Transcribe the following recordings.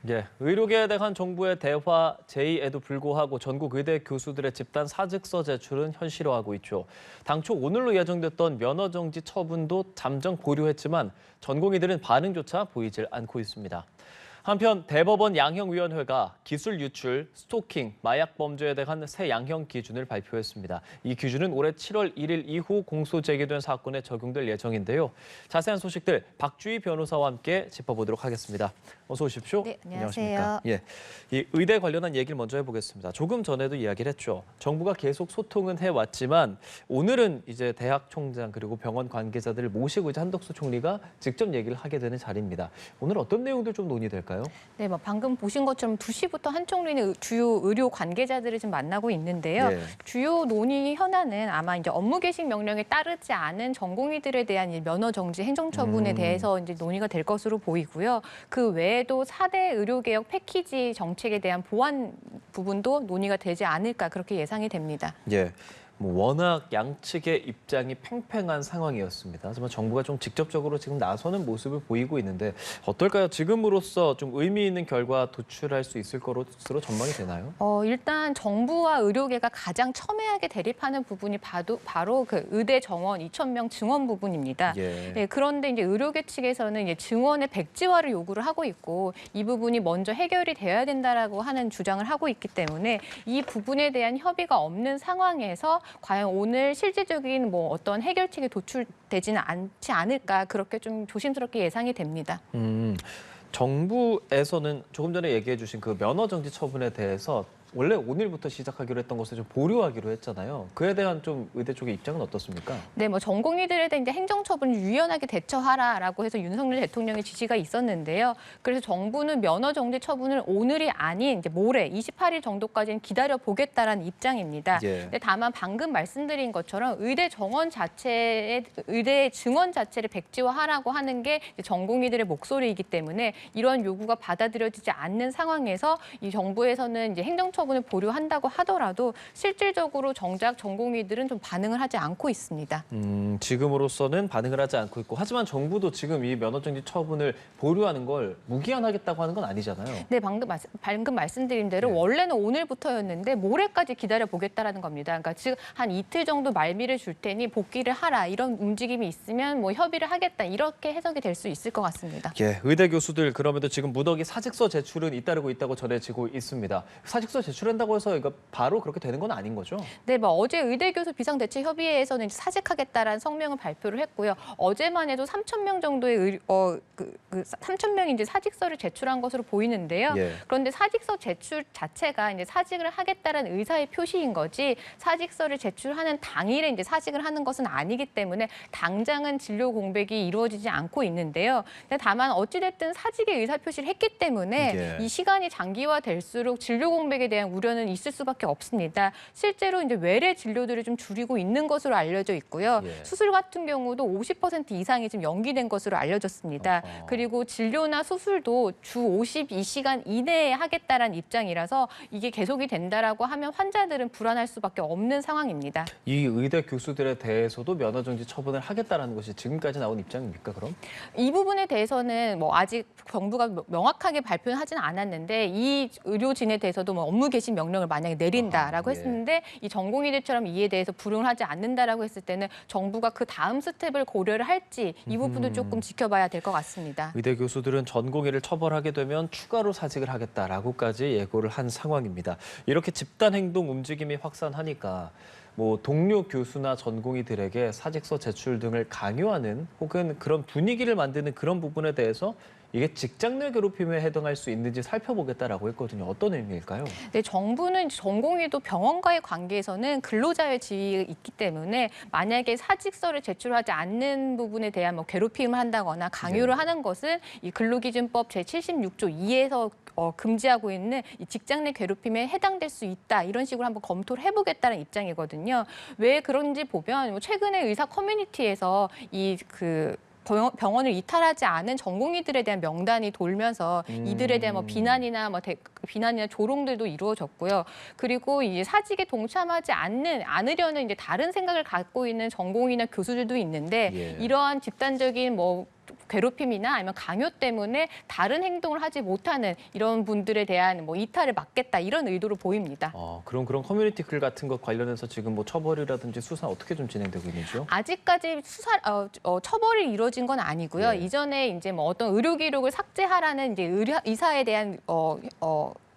예, 의료계에 대한 정부의 대화 제의에도 불구하고 전국 의대 교수들의 집단 사직서 제출은 현실화하고 있죠. 당초 오늘로 예정됐던 면허 정지 처분도 잠정 보류했지만 전공의들은 반응조차 보이질 않고 있습니다. 한편 대법원 양형위원회가 기술 유출, 스토킹, 마약 범죄에 대한 새 양형 기준을 발표했습니다. 이 기준은 올해 7월 1일 이후 공소 제기된 사건에 적용될 예정인데요. 자세한 소식들 박주희 변호사와 함께 짚어보도록 하겠습니다. 어서 오십시오. 네, 안녕하세요. 안녕하십니까? 예, 이 의대 관련한 얘기를 먼저 해보겠습니다. 조금 전에도 이야기를 했죠. 정부가 계속 소통은 해왔지만 오늘은 이제 대학 총장 그리고 병원 관계자들을 모시고 이제 한덕수 총리가 직접 얘기를 하게 되는 자리입니다. 오늘 어떤 내용들 좀 논의될까요? 네, 방금 보신 것처럼 2시부터 한 총리는 주요 의료 관계자들을 좀 만나고 있는데요. 네. 주요 논의 현안은 아마 이제 업무 개식 명령에 따르지 않은 전공의들에 대한 이 면허 정지 행정 처분에 대해서 이제 논의가 될 것으로 보이고요. 그 외에도 4대 의료개혁 패키지 정책에 대한 보완 부분도 논의가 되지 않을까 그렇게 예상이 됩니다. 예. 워낙 양측의 입장이 팽팽한 상황이었습니다. 하지만 정부가 좀 직접적으로 지금 나서는 모습을 보이고 있는데 어떨까요? 지금으로서 좀 의미 있는 결과 도출할 수 있을 것으로 전망이 되나요? 일단 정부와 의료계가 가장 첨예하게 대립하는 부분이 바로 그 의대 정원 2,000명 증원 부분입니다. 예. 네, 그런데 이제 의료계 측에서는 이제 증원의 백지화를 요구를 하고 있고 이 부분이 먼저 해결이 되어야 된다라고 하는 주장을 하고 있기 때문에 이 부분에 대한 협의가 없는 상황에서 과연 오늘 실질적인 어떤 해결책이 도출되지는 않지 않을까 그렇게 좀 조심스럽게 예상이 됩니다. 정부에서는 조금 전에 얘기해 주신 그 면허 정지 처분에 대해서 원래 오늘부터 시작하기로 했던 것을 좀 보류하기로 했잖아요. 그에 대한 좀 의대 쪽의 입장은 어떻습니까? 네, 전공의들에 대한 이제 행정처분을 유연하게 대처하라라고 해서 윤석열 대통령의 지시가 있었는데요. 그래서 정부는 면허 정지 처분을 오늘이 아닌 이제 모레 28일 정도까지는 기다려 보겠다라는 입장입니다. 예. 근데 다만 방금 말씀드린 것처럼 의대 증원 자체를 백지화하라고 하는 게 전공의들의 목소리이기 때문에 이런 요구가 받아들여지지 않는 상황에서 이 정부에서는 이제 행정처분을 보류한다고 하더라도 실질적으로 정작 전공의들은 좀 반응을 하지 않고 있습니다. 지금으로서는 반응을 하지 않고 있고 하지만 정부도 지금 이 면허정지 처분을 보류하는 걸 무기한하겠다고 하는 건 아니잖아요. 네, 방금 말씀드린 대로 네. 원래는 오늘부터였는데 모레까지 기다려 보겠다라는 겁니다. 그러니까 즉 한 이틀 정도 말미를 줄 테니 복귀를 하라 이런 움직임이 있으면 협의를 하겠다 이렇게 해석이 될 수 있을 것 같습니다. 예, 의대 교수들 그럼에도 지금 무더기 사직서 제출은 잇따르고 있다고 전해지고 있습니다. 사직서 제출한다고 해서 이거 바로 그렇게 되는 건 아닌 거죠? 네, 어제 의대교수 비상대책협의회에서는 성명을 발표를 했고요. 어제만 해도 3,000명 정도의 3,000명이 이제 사직서를 제출한 것으로 보이는데요. 예. 그런데 사직서 제출 자체가 이제 사직을 하겠다라는 의사의 표시인 거지 사직서를 제출하는 당일에 이제 사직을 하는 것은 아니기 때문에 당장은 진료 공백이 이루어지지 않고 있는데요. 다만 어찌됐든 사직의 의사 표시를 했기 때문에 예. 이 시간이 장기화될수록 진료 공백에 대한 우려는 있을 수밖에 없습니다. 실제로 이제 외래 진료들을 좀 줄이고 있는 것으로 알려져 있고요. 예. 수술 같은 경우도 50% 이상이 지금 연기된 것으로 알려졌습니다. 그리고 진료나 수술도 주 52시간 이내에 하겠다라는 입장이라서 이게 계속이 된다라고 하면 환자들은 불안할 수밖에 없는 상황입니다. 이 의대 교수들에 대해서도 면허정지 처분을 하겠다라는 것이 지금까지 나온 입장입니까, 그럼? 이 부분에 대해서는 아직 정부가 명확하게 발표는 하지는 않았는데 이 의료진에 대해서도 업무 개식 명령을 만약에 내린다라고 예. 했었는데 이 전공의들처럼 이에 대해서 불응을 하지 않는다라고 했을 때는 정부가 그 다음 스텝을 고려를 할지 이 부분도 조금 지켜봐야 될 것 같습니다. 의대 교수들은 전공의를 처벌하게 되면 추가로 사직을 하겠다라고까지 예고를 한 상황입니다. 이렇게 집단 행동 움직임이 확산하니까 동료 교수나 전공의들에게 사직서 제출 등을 강요하는 혹은 그런 분위기를 만드는 그런 부분에 대해서 이게 직장 내 괴롭힘에 해당할 수 있는지 살펴보겠다라고 했거든요. 어떤 의미일까요? 네, 정부는 전공의도 병원과의 관계에서는 근로자의 지위가 있기 때문에 만약에 사직서를 제출하지 않는 부분에 대한 괴롭힘을 한다거나 강요를 하는 것은 이 근로기준법 제76조 2에서 금지하고 있는 이 직장 내 괴롭힘에 해당될 수 있다. 이런 식으로 한번 검토를 해보겠다는 입장이거든요. 왜 그런지 보면 최근에 의사 커뮤니티에서 병원을 이탈하지 않은 전공의들에 대한 명단이 돌면서 이들에 대한 비난이나 조롱들도 이루어졌고요. 그리고 이제 사직에 동참하지 않으려는 이제 다른 생각을 갖고 있는 전공의나 교수들도 있는데 예. 이러한 집단적인 괴롭힘이나 아니면 강요 때문에 다른 행동을 하지 못하는 이런 분들에 대한 뭐 이탈을 막겠다 이런 의도로 보입니다. 그럼 그런 커뮤니티 글 같은 것 관련해서 지금 뭐 처벌이라든지 수사 어떻게 좀 진행되고 있는지요? 아직까지 처벌이 이루어진 건 아니고요. 네. 이전에 이제 뭐 어떤 의료 기록을 삭제하라는 이제 의사에 대한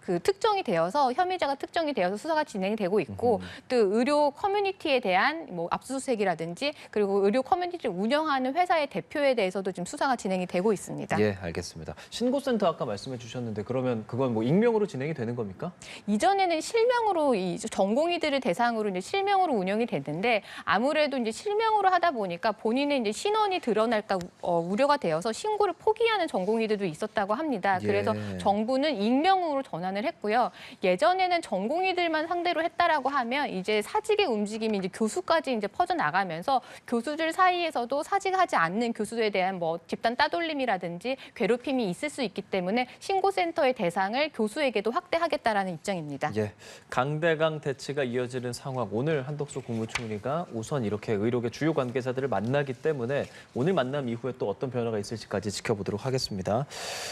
그 특정이 되어서 혐의자가 특정이 되어서 수사가 진행이 되고 있고 또 의료 커뮤니티에 대한 뭐 압수수색이라든지 그리고 의료 커뮤니티를 운영하는 회사의 대표에 대해서도 지금 수사가 진행이 되고 있습니다. 예, 알겠습니다. 신고센터 아까 말씀해 주셨는데 그러면 그건 뭐 익명으로 진행이 되는 겁니까? 이전에는 실명으로 이 전공의들을 대상으로 이제 실명으로 운영이 됐는데 아무래도 이제 실명으로 하다 보니까 본인의 이제 신원이 드러날까 우려가 되어서 신고를 포기하는 전공의들도 있었다고 합니다. 예. 그래서 정부는 익명으로 전환을 했고요. 예전에는 전공의들만 상대로 했다라고 하면 이제 사직의 움직임이 이제 교수까지 이제 퍼져 나가면서 교수들 사이에서도 사직하지 않는 교수에 대한 뭐 집단 따돌림이라든지 괴롭힘이 있을 수 있기 때문에 신고센터의 대상을 교수에게도 확대하겠다라는 입장입니다. 예, 강대강 대치가 이어지는 상황. 오늘 한덕수 국무총리가 우선 이렇게 의료계 주요 관계자들을 만나기 때문에 오늘 만남 이후에 또 어떤 변화가 있을지까지 지켜보도록 하겠습니다.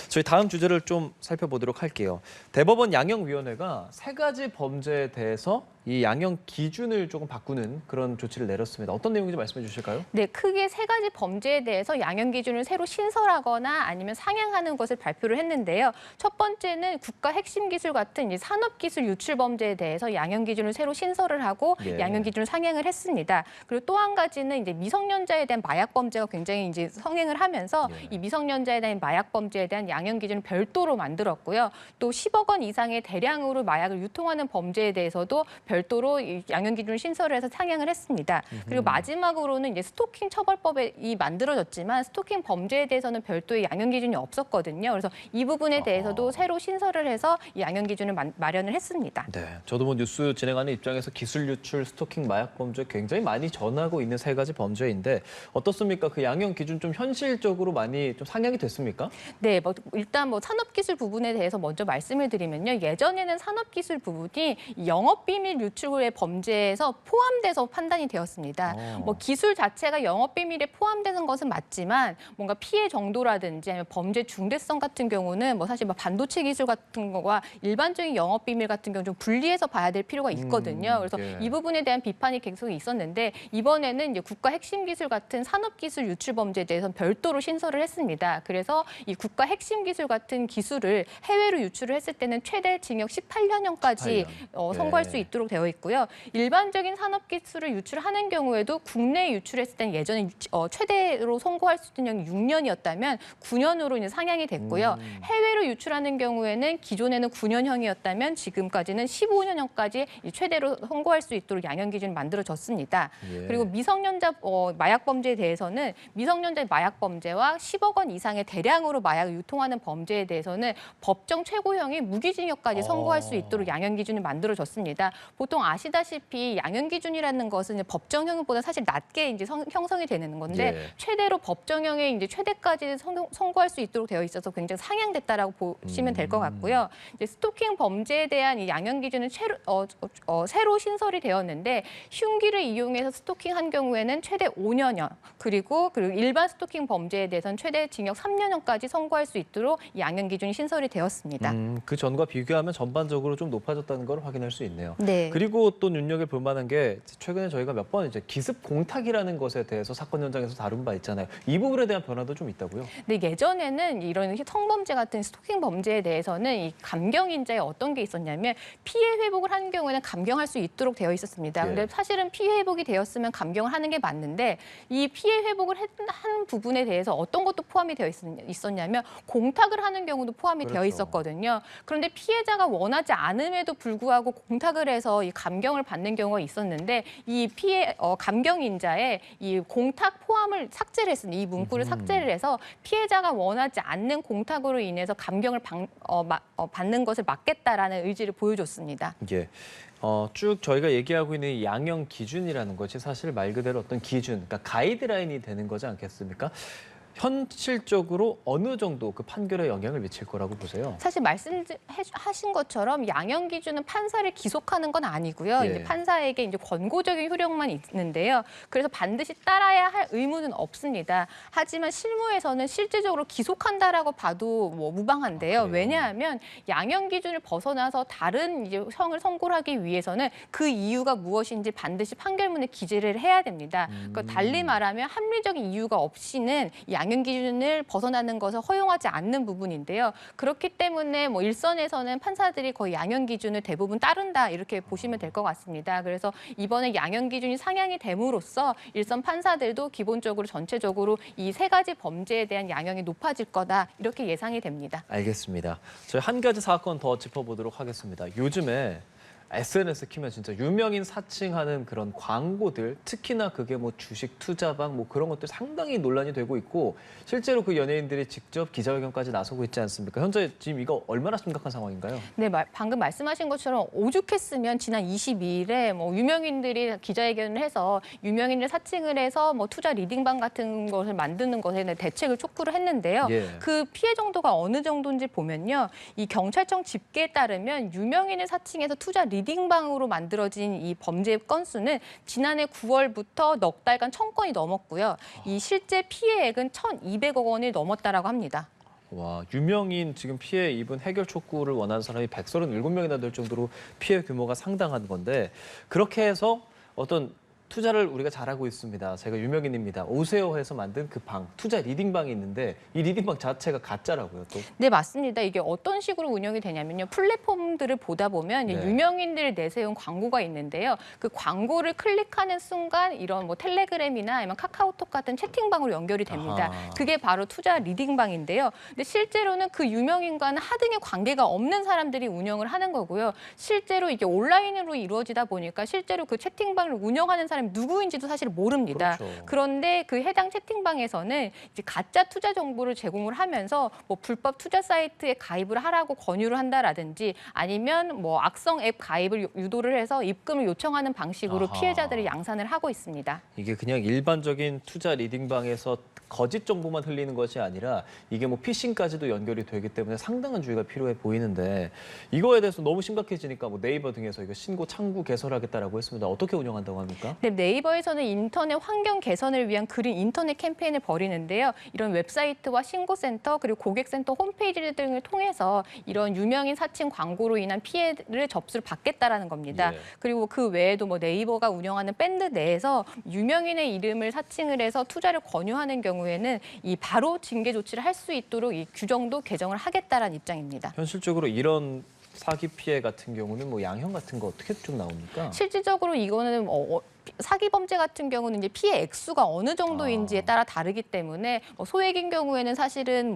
저희 다음 주제를 좀 살펴보도록 할게요. 대법원 양형위원회가 3가지 범죄에 대해서 이 양형 기준을 조금 바꾸는 그런 조치를 내렸습니다. 어떤 내용인지 말씀해 주실까요? 네, 크게 3가지 범죄에 대해서 양형 기준을 새로 신설하거나 아니면 상향하는 것을 발표를 했는데요. 첫 번째는 국가 핵심 기술 같은 이 산업 기술 유출 범죄에 대해서 양형 기준을 새로 신설을 하고 예. 양형 기준을 상향을 했습니다. 그리고 또 한 가지는 이제 미성년자에 대한 마약 범죄가 굉장히 이제 성행을 하면서 이 미성년자에 대한 마약 범죄에 대한 양형 기준을 별도로 만들었고요. 또 10억 원 이상의 대량으로 마약을 유통하는 범죄에 대해서도 별도로 이 양형 기준을 신설을 해서 상향을 했습니다. 그리고 마지막으로는 이제 스토킹 처벌법이 만들어졌지만 스토킹 범죄에 대해서는 별도의 양형 기준이 없었거든요. 그래서 이 부분에 대해서도 새로 신설을 해서 이 양형 기준을 마련을 했습니다. 네, 저도 뭐 뉴스 진행하는 입장에서 기술 유출, 스토킹, 마약 범죄 굉장히 많이 전하고 있는 3가지 범죄인데 어떻습니까? 그 양형 기준 좀 현실적으로 많이 좀 상향이 됐습니까? 네, 뭐 일단 뭐 산업기술 부분에 대해서 먼저 말씀을 드리면요. 예전에는 산업기술 부분이 영업비밀 유출의 범죄에서 포함돼서 판단이 되었습니다. 뭐 기술 자체가 영업비밀에 포함되는 것은 맞지만 뭔가 피해 정도라든지 아니면 범죄 중대성 같은 경우는 뭐 사실 뭐 반도체 기술 같은 거와 일반적인 영업비밀 같은 경우 좀 분리해서 봐야 될 필요가 있거든요. 그래서 예. 이 부분에 대한 비판이 계속 있었는데 이번에는 이제 국가 핵심 기술 같은 산업기술 유출 범죄에 대해서는 별도로 신설을 했습니다. 그래서 이 국가 핵심 기술 같은 기술을 해외로 유출을 했을 때는 최대 징역 18년형까지 18년. 선고할 예. 수 있도록 되어 있고요. 일반적인 산업기술을 유출하는 경우에도 국내에 유출했을 때는 예전에 최대로 선고할 수 있는 형이 6년이었다면 9년으로 이제 상향이 됐고요. 해외로 유출하는 경우에는 기존에는 9년형이었다면 지금까지는 15년형까지 최대로 선고할 수 있도록 양형 기준이 만들어졌습니다. 예. 그리고 미성년자 마약 범죄에 대해서는 미성년자 마약 범죄와 10억 원 이상의 대량으로 마약을 유통하는 범죄에 대해서는 법정 최고형이 무기징역까지 선고할 수 있도록 양형 기준이 만들어졌습니다. 보통 아시다시피 양형 기준이라는 것은 이제 법정형보다 사실 낮게 이제 형성이 되는 건데 예. 최대로 법정형에 이제 최대까지 선고할 수 있도록 되어 있어서 굉장히 상향됐다라고 보시면 될 것 같고요. 이제 스토킹 범죄에 대한 이 양형 기준은 새로 신설이 되었는데 흉기를 이용해서 스토킹한 경우에는 최대 5년형 그리고 일반 스토킹 범죄에 대해서는 최대 징역 3년형까지 선고할 수 있도록 이 양형 기준이 신설이 되었습니다. 그 전과 비교하면 전반적으로 좀 높아졌다는 걸 확인할 수 있네요. 네. 그리고 또 눈여겨볼 만한 게 최근에 저희가 몇 번 이제 기습 공탁이라는 것에 대해서 사건 현장에서 다룬 바 있잖아요. 이 부분에 대한 변화도 좀 있다고요? 근데 예전에는 이런 성범죄 같은 스토킹 범죄에 대해서는 이 감경인자에 어떤 게 있었냐면 피해 회복을 하는 경우에는 감경할 수 있도록 되어 있었습니다. 예. 근데 사실은 피해 회복이 되었으면 감경을 하는 게 맞는데 이 피해 회복을 한 부분에 대해서 어떤 것도 포함이 되어 있었냐면 공탁을 하는 경우도 포함이 되어 그렇죠. 있었거든요. 그런데 피해자가 원하지 않음에도 불구하고 공탁을 해서 이 감경을 받는 경우가 있었는데 이 감경인자에 이 공탁 포함을 삭제를 했습니다. 이 문구를 삭제를 해서 피해자가 원하지 않는 공탁으로 인해서 감경을 받는 것을 막겠다라는 의지를 보여줬습니다. 예. 쭉 저희가 얘기하고 있는 이 양형 기준이라는 것이 사실 말 그대로 어떤 기준, 그러니까 가이드라인이 되는 거지 않겠습니까? 현실적으로 어느 정도 그 판결에 영향을 미칠 거라고 보세요? 사실 말씀하신 것처럼 양형 기준은 판사를 기속하는 건 아니고요. 예. 이제 판사에게 이제 권고적인 효력만 있는데요. 그래서 반드시 따라야 할 의무는 없습니다. 하지만 실무에서는 실질적으로 기속한다라고 봐도 뭐 무방한데요. 그래요? 왜냐하면 양형 기준을 벗어나서 다른 이제 형을 선고를 하기 위해서는 그 이유가 무엇인지 반드시 판결문에 기재를 해야 됩니다. 그러니까 달리 말하면 합리적인 이유가 없이는 양형 기준을 벗어나는 것을 허용하지 않는 부분인데요. 그렇기 때문에 뭐 일선에서는 판사들이 거의 양형 기준을 대부분 따른다 이렇게 보시면 될 것 같습니다. 그래서 이번에 양형 기준이 상향이 됨으로써 일선 판사들도 기본적으로 전체적으로 이 세 가지 범죄에 대한 양형이 높아질 거다 이렇게 예상이 됩니다. 알겠습니다. 저희 한 가지 사건 더 짚어보도록 하겠습니다. 요즘에 SNS 키면 진짜 유명인 사칭하는 그런 광고들, 특히나 그게 뭐 주식 투자방 뭐 그런 것들 상당히 논란이 되고 있고 실제로 그 연예인들이 직접 기자회견까지 나서고 있지 않습니까? 현재 지금 이거 얼마나 심각한 상황인가요? 네, 방금 말씀하신 것처럼 오죽했으면 지난 22일에 뭐 유명인들이 기자회견을 해서 유명인을 사칭을 해서 뭐 투자 리딩방 같은 것을 만드는 것에 대한 대책을 촉구를 했는데요. 예. 그 피해 정도가 어느 정도인지 보면요. 이 경찰청 집계에 따르면 유명인을 사칭해서 투자 리딩방으로 만들어진 이 범죄 건수는 지난해 9월부터 넉 달간 1,000건이 넘었고요. 이 실제 피해액은 1,200억 원이 넘었다라고 합니다. 와, 유명인 지금 피해 입은 해결 촉구를 원하는 사람이 137명이나 될 정도로 피해 규모가 상당한 건데 그렇게 해서 어떤 투자를 우리가 잘하고 있습니다. 제가 유명인입니다. 오세요 해서 만든 그 방, 투자 리딩방이 있는데 이 리딩방 자체가 가짜라고요, 또. 네, 맞습니다. 이게 어떤 식으로 운영이 되냐면요. 플랫폼들을 보다 보면 네. 유명인들을 내세운 광고가 있는데요. 그 광고를 클릭하는 순간 이런 뭐 텔레그램이나 아니면 카카오톡 같은 채팅방으로 연결이 됩니다. 아하. 그게 바로 투자 리딩방인데요. 근데 실제로는 그 유명인과는 하등의 관계가 없는 사람들이 운영을 하는 거고요. 실제로 이게 온라인으로 이루어지다 보니까 실제로 그 채팅방을 운영하는 사람이 누구인지도 사실 모릅니다. 그렇죠. 그런데 그 해당 채팅방에서는 이제 가짜 투자 정보를 제공을 하면서 뭐 불법 투자 사이트에 가입을 하라고 권유를 한다라든지 아니면 뭐 악성 앱 가입을 유도를 해서 입금을 요청하는 방식으로 아하. 피해자들을 양산을 하고 있습니다. 이게 그냥 일반적인 투자 리딩방에서 거짓 정보만 흘리는 것이 아니라 이게 뭐 피싱까지도 연결이 되기 때문에 상당한 주의가 필요해 보이는데 이거에 대해서 너무 심각해지니까 뭐 네이버 등에서 이거 신고 창구 개설하겠다라고 했습니다. 어떻게 운영한다고 합니까? 네, 네이버에서는 인터넷 환경 개선을 위한 그린 인터넷 캠페인을 벌이는데요. 이런 웹사이트와 신고센터 그리고 고객센터 홈페이지 등을 통해서 이런 유명인 사칭 광고로 인한 피해를 접수를 받겠다라는 겁니다. 예. 그리고 그 외에도 뭐 네이버가 운영하는 밴드 내에서 유명인의 이름을 사칭을 해서 투자를 권유하는 경우에는 이 바로 징계 조치를 할 수 있도록 이 규정도 개정을 하겠다라는 입장입니다. 현실적으로 이런 사기 피해 같은 경우는 뭐 양형 같은 거 어떻게 좀 나옵니까? 실질적으로 이거는 사기 범죄 같은 경우는 이제 피해 액수가 어느 정도인지에 따라 다르기 때문에 소액인 경우에는 사실은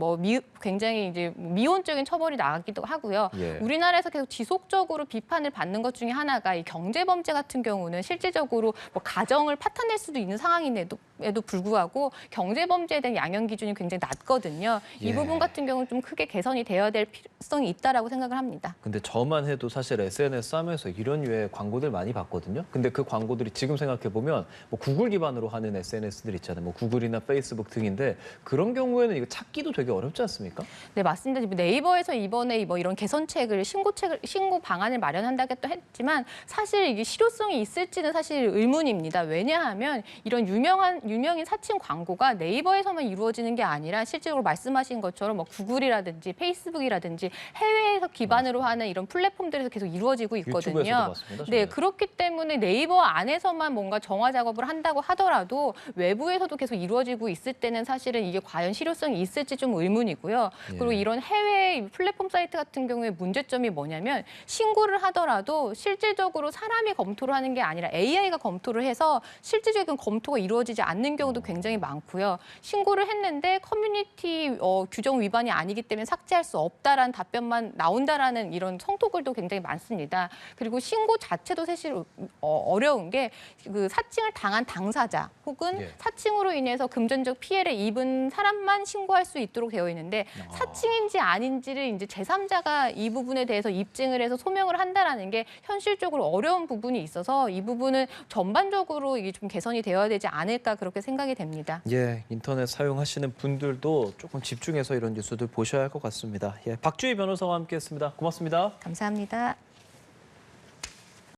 굉장히 이제 미온적인 처벌이 나가기도 하고요. 예. 우리나라에서 계속 지속적으로 비판을 받는 것 중에 하나가 이 경제 범죄 같은 경우는 실질적으로 뭐 가정을 파탄낼 수도 있는 상황인데도 불구하고 경제 범죄에 대한 양형 기준이 굉장히 낮거든요. 이 예. 부분 같은 경우는 좀 크게 개선이 되어야 될 필요성이 있다라고 생각을 합니다. 근데 저만 해도 사실 SNS 하면서 이런 류의 광고들 많이 봤거든요. 근데 그 광고들이 지금 생각해 보면 뭐 구글 기반으로 하는 SNS들 있잖아요. 뭐 구글이나 페이스북 등인데 그런 경우에는 이거 찾기도 되게 어렵지 않습니까? 네, 맞습니다. 네이버에서 이번에 뭐 이런 개선책을 신고 방안을 마련한다고 했지만 사실 이게 실효성이 있을지는 사실 의문입니다. 왜냐하면 이런 유명인 사칭 광고가 네이버에서만 이루어지는 게 아니라 실제로 말씀하신 것처럼 뭐 구글이라든지 페이스북이라든지 해외에서 기반으로 하는 이런 플랫폼들에서 계속 이루어지고 있거든요. 유튜브에서도 봤습니다. 네, 저는. 그렇기 때문에 네이버 안에서만 뭔가 정화 작업을 한다고 하더라도 외부에서도 계속 이루어지고 있을 때는 사실은 이게 과연 실효성이 있을지 좀 의문이고요. 그리고 예. 이런 해외 플랫폼 사이트 같은 경우에 문제점이 뭐냐면 신고를 하더라도 실질적으로 사람이 검토를 하는 게 아니라 AI가 검토를 해서 실질적인 검토가 이루어지지 않는 경우도 굉장히 많고요. 신고를 했는데 커뮤니티 규정 위반이 아니기 때문에 삭제할 수 없다라는 답변만 나온다라는 이런 성토글도 굉장히 많습니다. 그리고 신고 자체도 사실 어려운 게 그 사칭을 당한 당사자 혹은 예. 사칭으로 인해서 금전적 피해를 입은 사람만 신고할 수 있도록 되어 있는데 사칭인지 아닌지를 이제 제3자가 이 부분에 대해서 입증을 해서 소명을 한다라는 게 현실적으로 어려운 부분이 있어서 이 부분은 전반적으로 이게 좀 개선이 되어야 되지 않을까 그렇게 생각이 됩니다. 예, 인터넷 사용하시는 분들도 조금 집중해서 이런 뉴스들 보셔야 할 것 같습니다. 예, 박주희 변호사와 함께했습니다. 고맙습니다. 감사합니다.